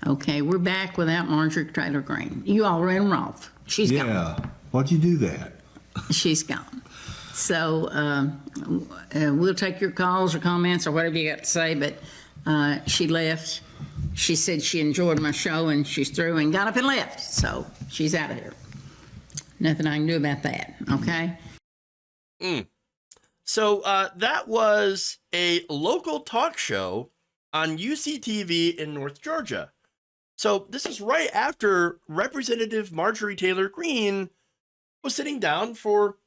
Okay, we're back without Marjorie Taylor Greene. You all ran her off. She's gone. Yeah. Why'd you do that? She's gone. So we'll take your calls or comments or whatever you got to say, but she left. She said she enjoyed my show and she's through and got up and left. So she's out of here. Nothing I can do about that, okay? So that was a local talk show on UCTV in North Georgia. So this is right after Representative Marjorie Taylor Greene was sitting down for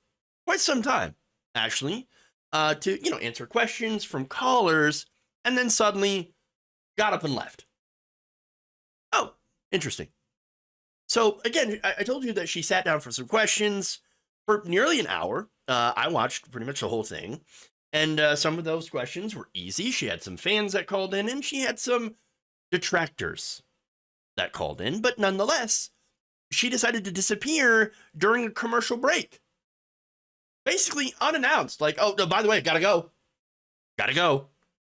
quite some time, actually, to, answer questions from callers, and then suddenly got up and left. Oh, interesting. So again, I told you that she sat down for some questions for nearly an hour. I watched pretty much the whole thing. And some of those questions were easy. She had some fans that called in, and she had some detractors that called in. But nonetheless, she decided to disappear during a commercial break. Basically unannounced. Like, oh, no, by the way, gotta go. Gotta go.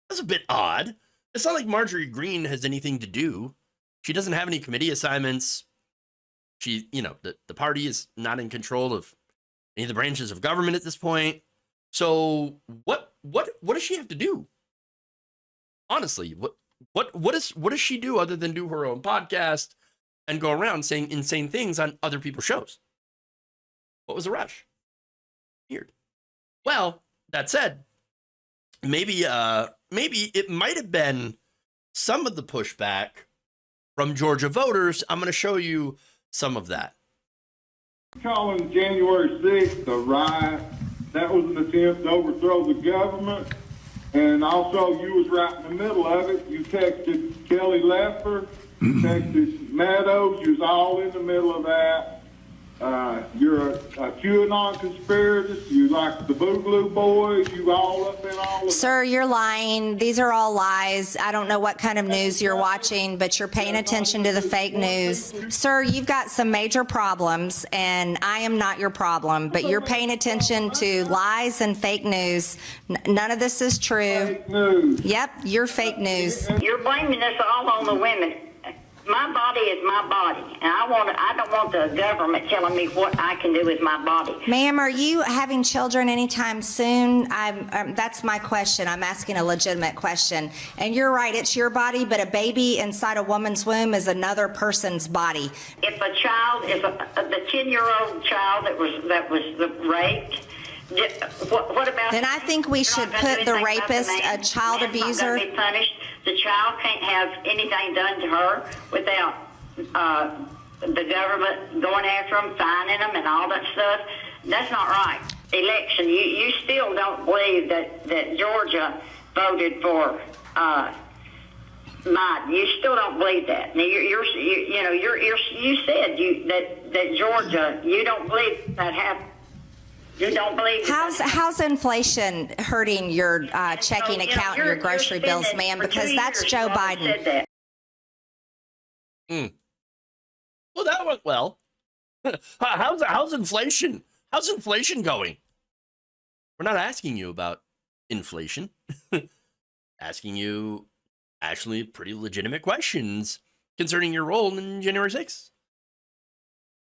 That's a bit odd. It's not like Marjorie Greene has anything to do. She doesn't have any committee assignments. She, the party is not in control of any of the branches of government at this point. So what does she have to do? Honestly, what does she do other than do her own podcast and go around saying insane things on other people's shows? What was the rush? Weird. Well, that said, maybe it might have been some of the pushback from Georgia voters. I'm going to show you some of that. Calling January 6th a riot. That was an attempt to overthrow the government. And also, you was right in the middle of it. You texted Kelly Leffer, you texted Meadows. You was all in the middle of that. You're a QAnon conspiracist. You like the Boogaloo Boys. You all up in all of Sir, you're lying. These are all lies. I don't know what kind of news you're watching, but you're paying attention to the fake news. Sir, you've got some major problems, and I am not your problem, but you're paying attention to lies and fake news. None of this is true. fake news. Yep, you're fake news. You're blaming this all on the women. My body is my body, and I don't want the government telling me what I can do with my body. Ma'am, are you having children anytime soon? That's my question. I'm asking a legitimate question. And you're right, it's your body, but a baby inside a woman's womb is another person's body. If a child, the 10-year-old child that was raped, what about? Then I think we should put the rapist, a child abuser. Be punished. The child can't have anything done to her without the government going after them, fining them, and all that stuff. That's not right. Election. You still don't believe that Georgia voted for Biden. You still don't believe that. Now you said that Georgia. You don't believe that happened. You don't believe How's inflation hurting your checking account and your grocery bills, ma'am? Because that's Joe Biden. Well, that went well. How's inflation? How's inflation going? We're not asking you about inflation. Asking you actually pretty legitimate questions concerning your role in January 6th.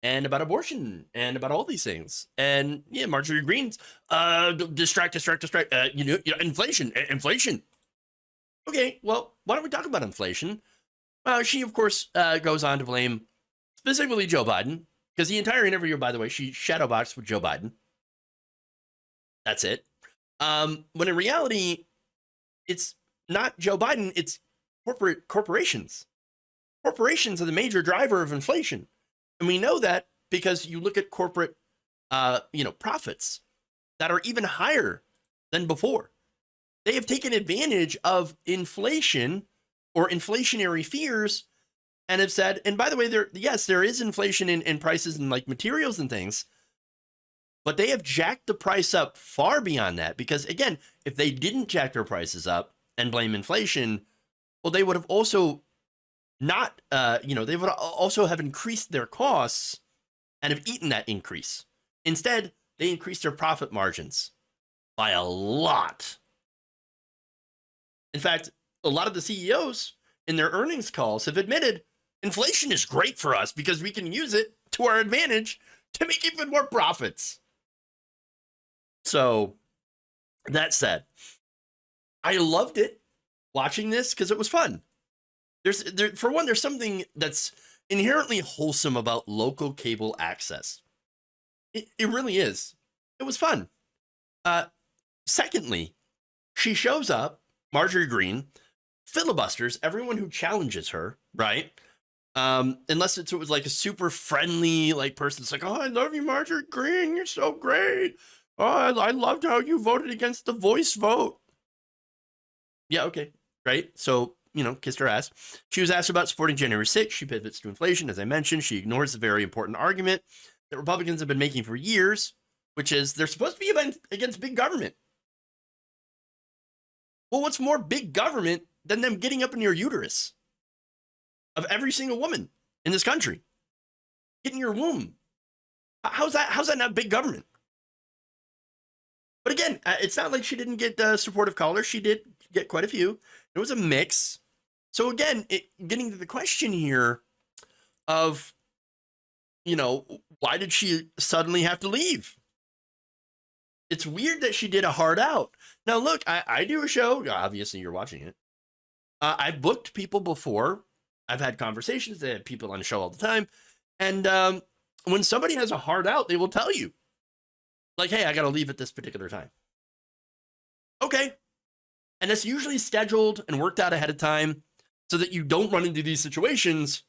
And about abortion, and about all these things. And yeah, Marjorie Greene's distract. Inflation. Okay, well, why don't we talk about inflation? She, of course, goes on to blame specifically Joe Biden, because the entire interview, by the way, she shadowboxed with Joe Biden. That's it. When in reality, it's not Joe Biden, it's corporations. Corporations are the major driver of inflation. And we know that because you look at corporate, profits that are even higher than before. They have taken advantage of inflation or inflationary fears and have said, and by the way, there is inflation in prices and like materials and things, but they have jacked the price up far beyond that. Because again, if they didn't jack their prices up and blame inflation, well, they would have also they would also have increased their costs and have eaten that increase. Instead, they increased their profit margins by a lot. In fact, a lot of the CEOs in their earnings calls have admitted inflation is great for us because we can use it to our advantage to make even more profits. So that said, I loved it watching this because it was fun. For one, there's something that's inherently wholesome about local cable access. It really is. It was fun. Secondly, she shows up, Marjorie Greene, filibusters everyone who challenges her, right? Unless it was like a super friendly like person. It's like, oh, I love you, Marjorie Greene. You're so great. Oh, I loved how you voted against the voice vote. Yeah, okay, right. So, kissed her ass. She was asked about supporting January 6th. She pivots to inflation. As I mentioned, she ignores the very important argument that Republicans have been making for years, which is they're supposed to be against big government. Well, what's more big government than them getting up in your uterus of every single woman in this country? Get in your womb. How's that not big government? But again, it's not like she didn't get supportive callers. She did get quite a few. It was a mix. So again, getting to the question here of, why did she suddenly have to leave? It's weird that she did a hard out. Now, look, I do a show. Obviously, you're watching it. I've booked people before. I've had conversations. I have people on the show all the time. And when somebody has a hard out, they will tell you. Like, hey, I got to leave at this particular time. Okay. And it's usually scheduled and worked out ahead of time so that you don't run into these situations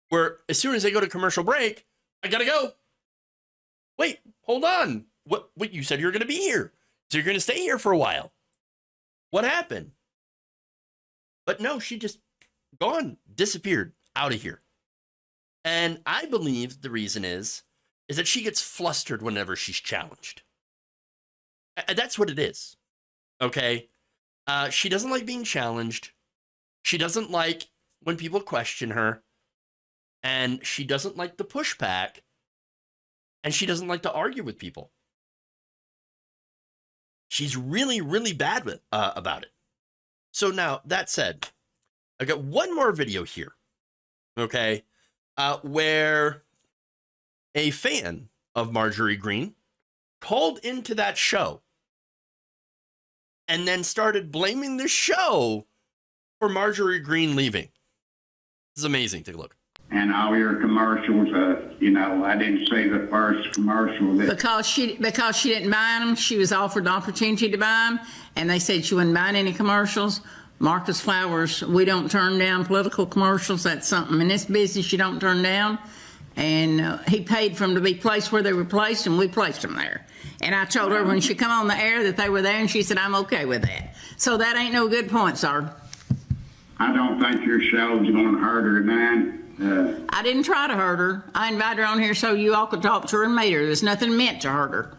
where as soon as they go to commercial break, I got to go. Wait, hold on. What you said you were going to be here. So you're going to stay here for a while. What happened? But no, she just gone, disappeared, out of here. And I believe the reason is that she gets flustered whenever she's challenged. And that's what it is. Okay? She doesn't like being challenged. She doesn't like when people question her. And she doesn't like the pushback. And she doesn't like to argue with people. She's really, really bad about it. So now, that said, I got one more video here, okay, where a fan of Marjorie Greene called into that show and then started blaming the show for Marjorie Greene leaving. This is amazing. Take a look. And all your commercials, I didn't see the first commercial. Because she didn't buy them, she was offered the opportunity to buy them, and they said she wouldn't buy any commercials. Marcus Flowers, we don't turn down political commercials. That's something in this business you don't turn down. And he paid for them to be placed where they were placed, and we placed them there. And I told her when she come on the air that they were there, and she said, I'm okay with that. So that ain't no good point, sir. I don't think your show's going to hurt her none. I didn't try to hurt her. I invited her on here so you all could talk to her and meet her. There's nothing meant to hurt her.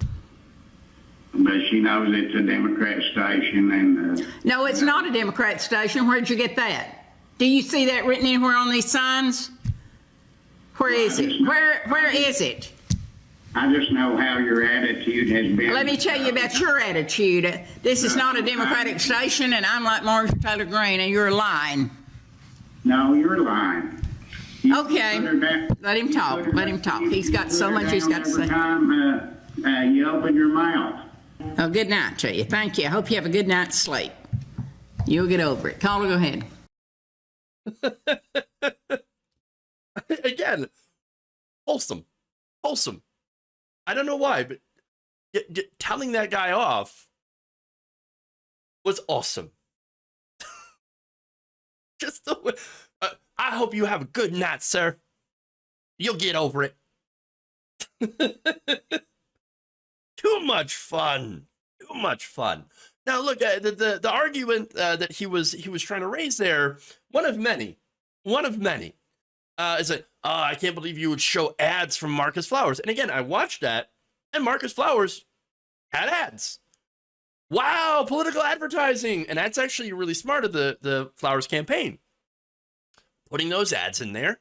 But she knows it's a Democrat station. And no, it's not a Democrat station. Where'd you get that? Do you see that written anywhere on these signs? Where is it? Where is it? I just know how your attitude has been. Let me tell you about your attitude. This is not a Democratic station, and I'm like Marjorie Taylor Greene, and you're lying. No, you're lying. Okay, let him talk. Let him talk. He's got so much he's got to say. You open your mouth. Oh, good night to you. Thank you. I hope you have a good night's sleep. You'll get over it. Caller, go ahead. Again, wholesome. I don't know why, but telling that guy off was awesome. Just the way. I hope you have a good night, sir. You'll get over it. Too much fun. Now, look, the argument that he was trying to raise there, one of many, is like, oh, I can't believe you would show ads from Marcus Flowers. And again, I watched that, and Marcus Flowers had ads. Wow, political advertising. And that's actually really smart of the Flowers campaign, putting those ads in there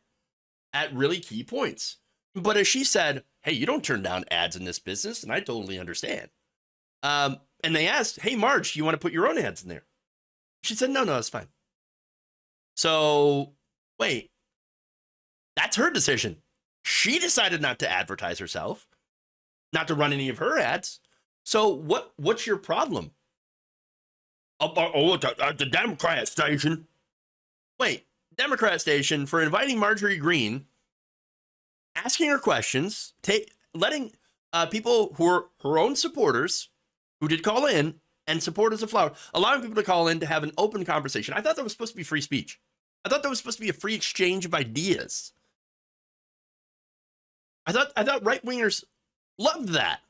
at really key points. But as she said, hey, you don't turn down ads in this business, and I totally understand. And they asked, hey, Marge, do you want to put your own ads in there? She said, no, it's fine. So, wait, that's her decision. She decided not to advertise herself, not to run any of her ads. So what's your problem? The Democrat station. Wait, Democrat station for inviting Marjorie Greene, asking her questions, letting people who are her own supporters, who did call in, and supporters of Flower, allowing people to call in to have an open conversation. I thought that was supposed to be free speech. I thought that was supposed to be a free exchange of ideas. I thought right-wingers loved that.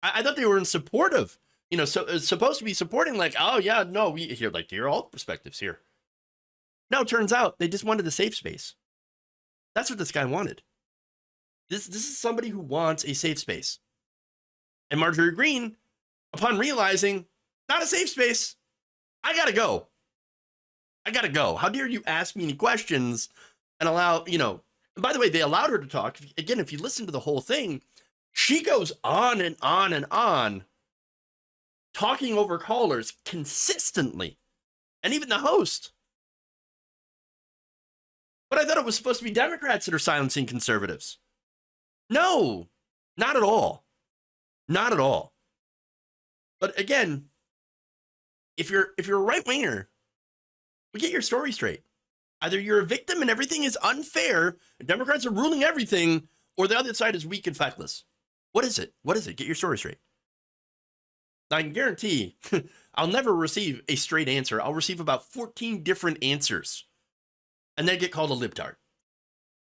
I thought they were in support of, so it's supposed to be supporting, like, oh yeah, no, we hear all perspectives here. No, it turns out they just wanted a safe space. That's what this guy wanted. This is somebody who wants a safe space. And Marjorie Greene, upon realizing, not a safe space, I gotta go. How dare you ask me any questions and allow, and by the way, they allowed her to talk. Again, if you listen to the whole thing, she goes on and on and on, talking over callers consistently, and even the host. But I thought it was supposed to be Democrats that are silencing conservatives. No, not at all. Not at all. But again, if you're a right-winger, we get your story straight. Either you're a victim and everything is unfair, and Democrats are ruling everything, or the other side is weak and feckless. What is it? Get your story straight. I can guarantee I'll never receive a straight answer. I'll receive about 14 different answers and then get called a libtard.